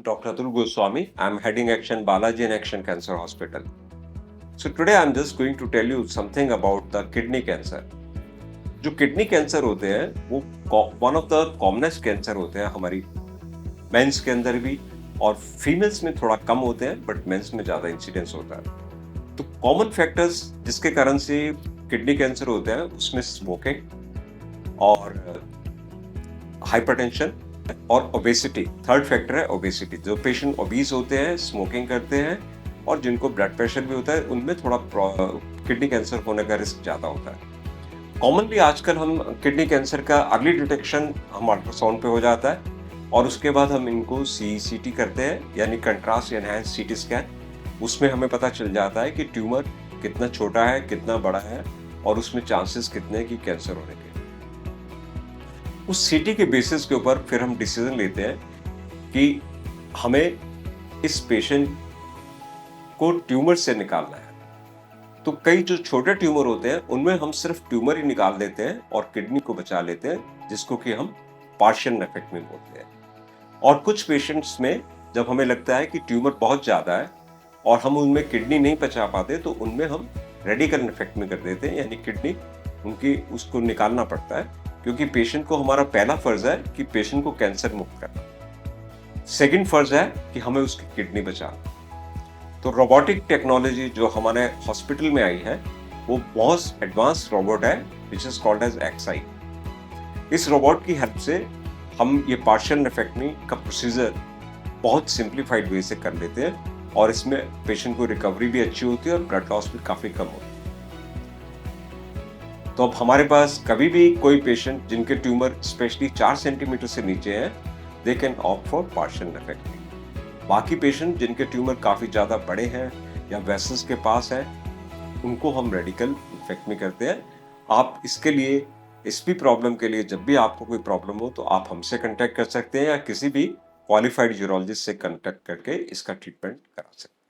Dr. Atul Goswami. I'm heading Action Balaji and Action Cancer Hospital. So today I'm just going to tell you something about the kidney cancer. जो kidney cancer होते हैं वो one of the commonest cancer होते हैं हमारी mains के अंदर भी, और फीमेल्स में थोड़ा कम होते हैं बट मेंस में ज़्यादा इंसिडेंस होता है। तो कॉमन फैक्टर्स जिसके कारण से किडनी कैंसर होते हैं उसमें स्मोकिंग और हाइपरटेंशन और ओबेसिटी। थर्ड फैक्टर है ओबेसिटी। जो पेशेंट ओबीज होते हैं, स्मोकिंग करते हैं और जिनको ब्लड प्रेशर भी होता है, उनमें थोड़ा किडनी कैंसर होने का रिस्क ज़्यादा होता है। कॉमनली आजकल हम किडनी कैंसर का अर्ली डिटेक्शन हम अल्ट्रासाउंड पे हो जाता है और उसके बाद हम इनको सीटी करते हैं, यानी कंट्रास्ट एनहांस सीटी स्कैन। उसमें हमें पता चल जाता है कि ट्यूमर कितना छोटा है, कितना बड़ा है और उसमें चांसेस कितने हैं कि कैंसर होने के। उस सीटी के बेसिस के ऊपर फिर हम डिसीजन लेते हैं कि हमें इस पेशेंट को ट्यूमर से निकालना है। तो कई जो छोटे ट्यूमर होते हैं उनमें हम सिर्फ ट्यूमर ही निकाल देते हैं और किडनी को बचा लेते हैं, जिसको कि हम पार्शियल नेफ्रेक्टमी बोलते हैं। और कुछ पेशेंट्स में जब हमें लगता है कि ट्यूमर बहुत ज़्यादा है और हम उनमें किडनी नहीं बचा पाते, तो उनमें हम रेडिकल नेफ्रेक्टमी कर देते हैं, यानी किडनी उनकी उसको निकालना पड़ता है, क्योंकि पेशेंट को हमारा पहला फर्ज है कि पेशेंट को कैंसर मुक्त करना। सेकंड फर्ज है कि हमें उसकी किडनी बचाना। तो रोबोटिक टेक्नोलॉजी जो हमारे हॉस्पिटल में आई है वो बहुत एडवांस रोबोट है, which is called as Xi. इस रोबोट की हेल्प से हम ये पार्शियल नेफ्रेक्टमी का प्रोसीजर बहुत सिंप्लीफाइड वे से कर लेते हैं और इसमें पेशेंट को रिकवरी भी अच्छी होती है और ब्लड लॉस भी काफ़ी कम होता है। तो अब हमारे पास कभी भी कोई पेशेंट जिनके ट्यूमर स्पेशली 4 सेंटीमीटर से नीचे हैं, they can opt for partial nephrectomy. बाकी पेशेंट जिनके ट्यूमर काफ़ी ज़्यादा बड़े हैं या वेसल्स के पास हैं, उनको हम रेडिकल नेफ्रेक्टमी करते हैं। आप इसके लिए, इस भी प्रॉब्लम के लिए, जब भी आपको कोई प्रॉब्लम हो तो आप हमसे कांटेक्ट कर सकते हैं या किसी भी क्वालिफाइड यूरोलॉजिस्ट से कांटेक्ट करके इसका ट्रीटमेंट करा सकते हैं।